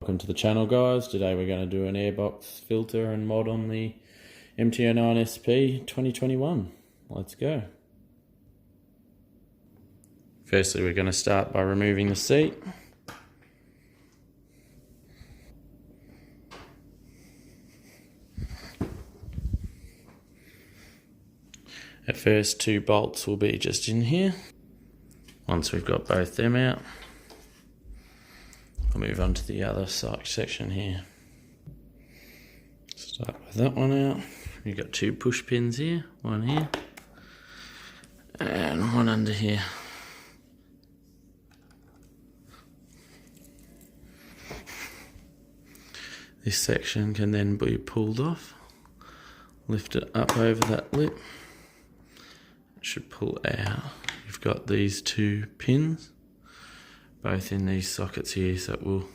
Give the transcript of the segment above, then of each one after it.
Welcome to the channel, guys. Today we're going to do an Airbox filter and mod on the MT09 SP 2021. Let's go. Firstly, we're going to start by removing the seat. At first, 2 bolts will be just in here. Once we've got both them out, I'll move on to the other section here. Start with that one out. You've got 2 push pins here, one here and one under here. This section can then be pulled off. Lift it up over that lip. It should pull out. You've got these 2 pins, both in these sockets here, so it will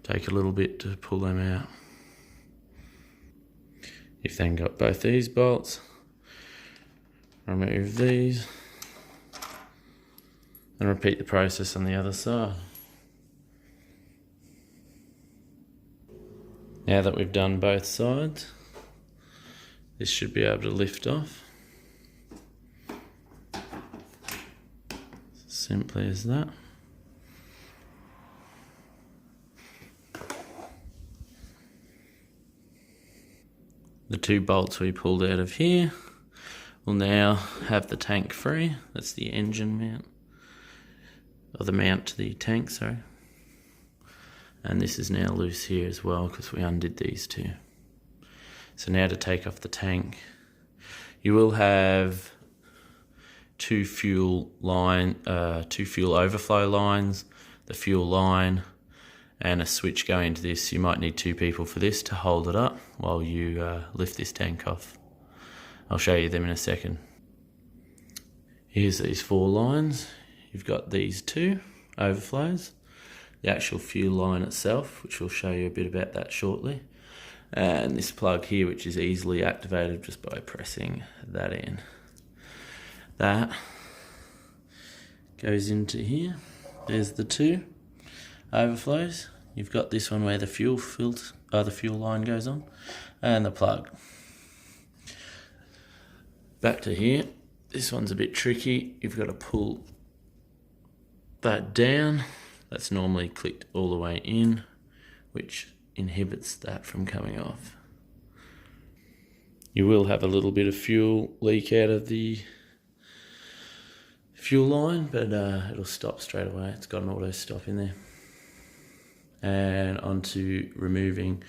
take a little bit to pull them out. You've then got both these bolts. Remove these and repeat the process on the other side. Now that we've done both sides, this should be able to lift off. Simply as that. The 2 bolts we pulled out of here will now have the tank free. That's the engine mount, or the mount to the tank, sorry. And this is now loose here as well because we undid these 2. So now to take off the tank, you will have 2 fuel overflow lines, the fuel line, and a switch going into this. You might need 2 people for this to hold it up while you lift this tank off. I'll show you them in a second. Here's these 4 lines. You've got these 2 overflows, the actual fuel line itself, which we'll show you a bit about that shortly, and this plug here, which is easily activated just by pressing that in. That goes into here. There's the 2 overflows. You've got this one where the fuel line goes on, and the plug. Back to here. This one's a bit tricky. You've got to pull that down. That's normally clicked all the way in, which inhibits that from coming off. You will have a little bit of fuel leak out of the fuel line, but it'll stop straight away. It's got an auto stop in there. And onto removing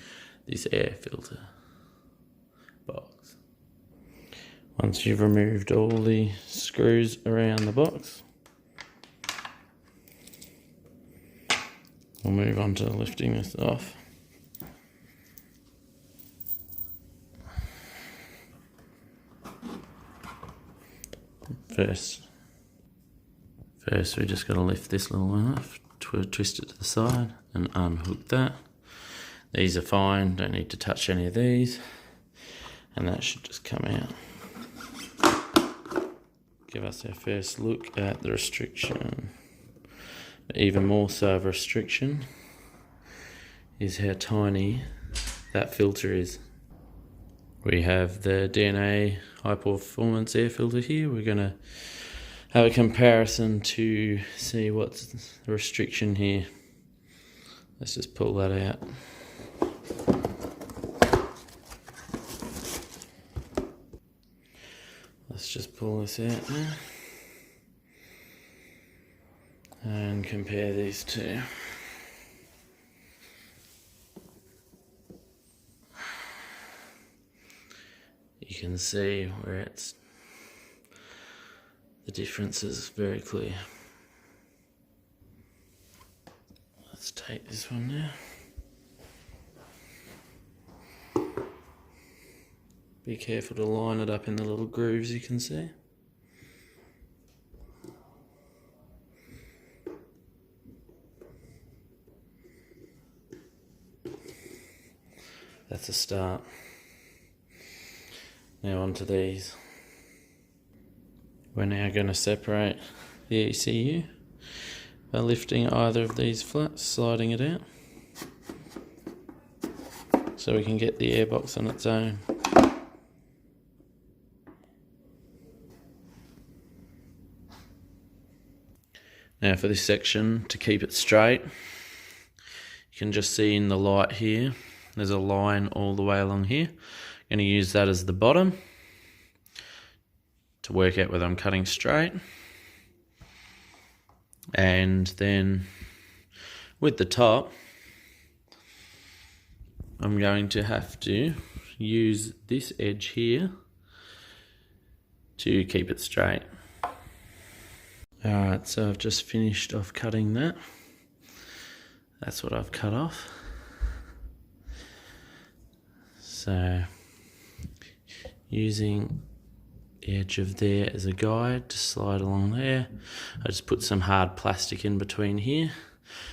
this air filter box. Once you've removed all the screws around the box, we'll move on to lifting this off. First we just got to lift this little one off, twist it to the side and unhook that. These are fine, don't need to touch any of these, and that should just come out. Give us our first look at the restriction. But even more so of a restriction is how tiny that filter is. We have the DNA high performance air filter here. We're going to have a comparison to see what's the restriction here. Let's just pull that out. Let's just pull this out now and compare these 2. You can see where the difference is very clear. Let's take this one now. Be careful to line it up in the little grooves you can see. That's a start. Now onto these. We're now going to separate the ECU by lifting either of these flaps, sliding it out. so we can get the airbox on its own. Now for this section, to keep it straight, you can just see in the light here, there's a line all the way along here. I'm going to use that as the bottom to work out whether I'm cutting straight. And then with the top, I'm going to have to use this edge here to keep it straight. Alright, so I've just finished off cutting that. That's what I've cut off. So, using the edge of there as a guide to slide along there, I just put some hard plastic in between here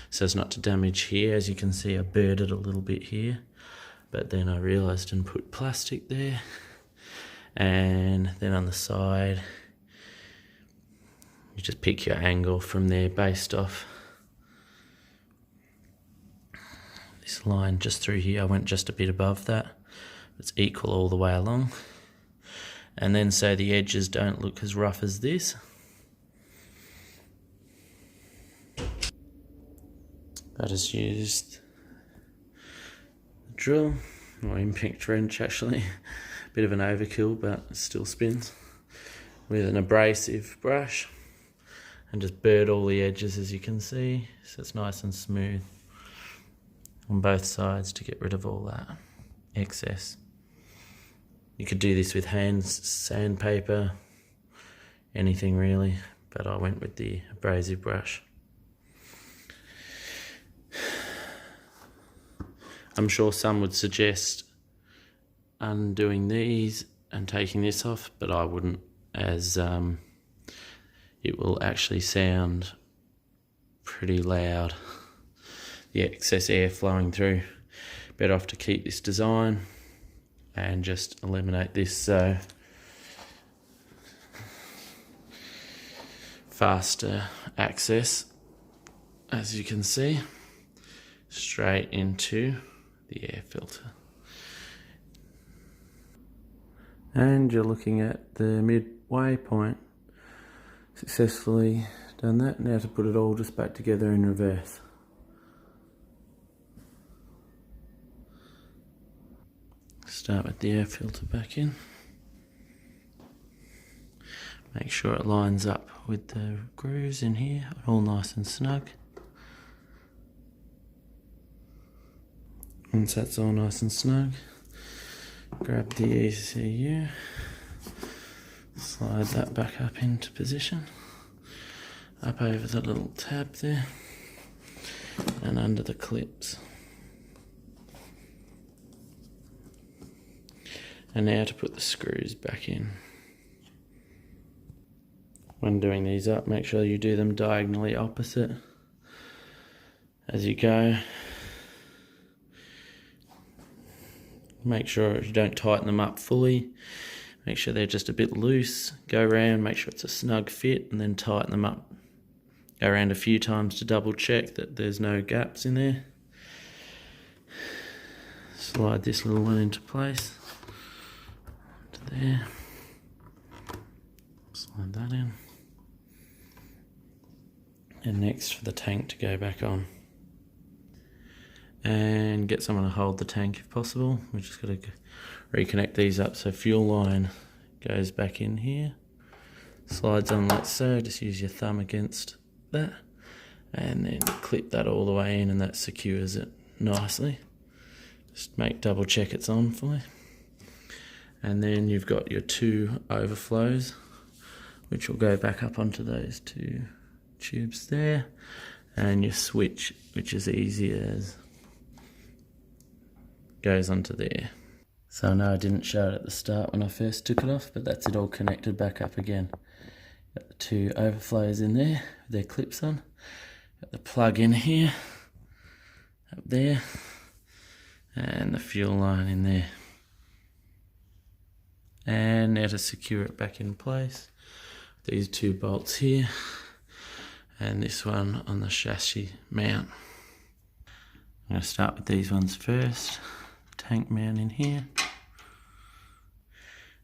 so as not to damage here. As you can see, I burred it a little bit here, but then I realised and put plastic there. And then on the side, you just pick your angle from there based off this line just through here. I went just a bit above that. It's equal all the way along. And then so the edges don't look as rough as this. I just used the drill, or impact wrench actually. Bit of an overkill, but it still spins. With an abrasive brush. And just burred all the edges, as you can see, so it's nice and smooth on both sides to get rid of all that excess. You could do this with hands, sandpaper, anything really, but I went with the abrasive brush. I'm sure some would suggest undoing these and taking this off, but I wouldn't, as it will actually sound pretty loud, the excess air flowing through. Better off to keep this design and just eliminate this, so faster access, as you can see, straight into the air filter. And you're looking at the midway point. Successfully done that. Now to put it all just back together in reverse. Start with the air filter back in. Make sure it lines up with the grooves in here, all nice and snug. Once that's all nice and snug, grab the ECU. Slide that back up into position, up over the little tab there, and under the clips. And now to put the screws back in. When doing these up, make sure you do them diagonally opposite as you go. Make sure you don't tighten them up fully. Make sure they're just a bit loose. Go around, make sure it's a snug fit, and then tighten them up. Go around a few times to double check that there's no gaps in there. Slide this little one into place. To there. Slide that in. And next for the tank to go back on. And get someone to hold the tank if possible. We've just got to reconnect these up, so fuel line goes back in here, slides on like so, just use your thumb against that, and then clip that all the way in, and that secures it nicely. Just double check it's on fully. And then you've got your two overflows, which will go back up onto those two tubes there, and your switch, which is easy as goes onto there. So I know I didn't show it at the start when I first took it off, but that's it all connected back up again. Got the two overflows in there, with their clips on. Got the plug in here, up there, and the fuel line in there. And now to secure it back in place, these two bolts here, and this one on the chassis mount. I'm going to start with these ones first. tank mount in here.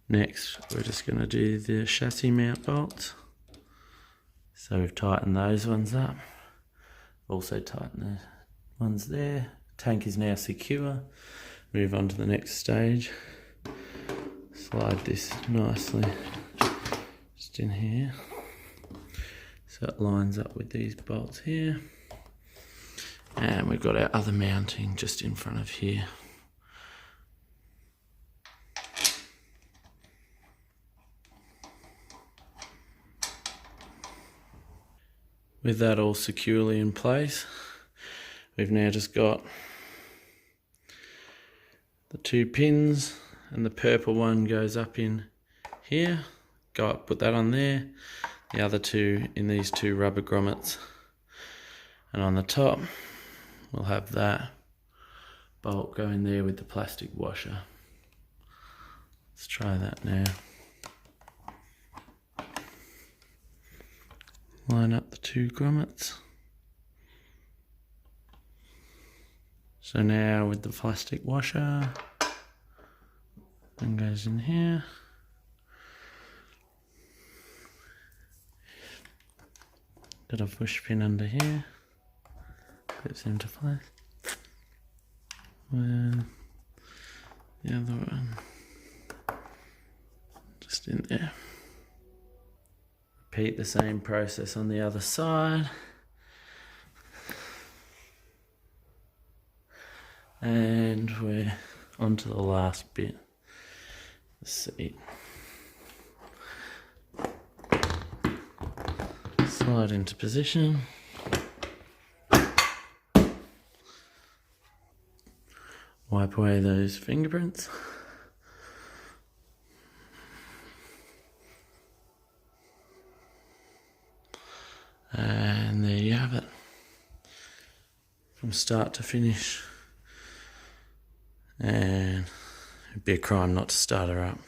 Next, we're just going to do the chassis mount bolts. So we've tightened those ones up. Also tightened the ones there. Tank is now secure. Move on to the next stage. Slide this nicely just in here. So it lines up with these bolts here. And we've got our other mounting just in front of here. With that all securely in place, we've now just got the 2 pins, and the purple one goes up in here. Go up, put that on there. The other 2 in these 2 rubber grommets. And on the top, we'll have that bolt go in there with the plastic washer. Let's try that now. Line up the 2 grommets. So now with the plastic washer, and goes in here. Got a push pin under here, clips into place. And the other one just in there. Repeat the same process on the other side. And we're on to the last bit, the seat. Slide into position. Wipe away those fingerprints. And there you have it. From start to finish. And it'd be a crime not to start her up.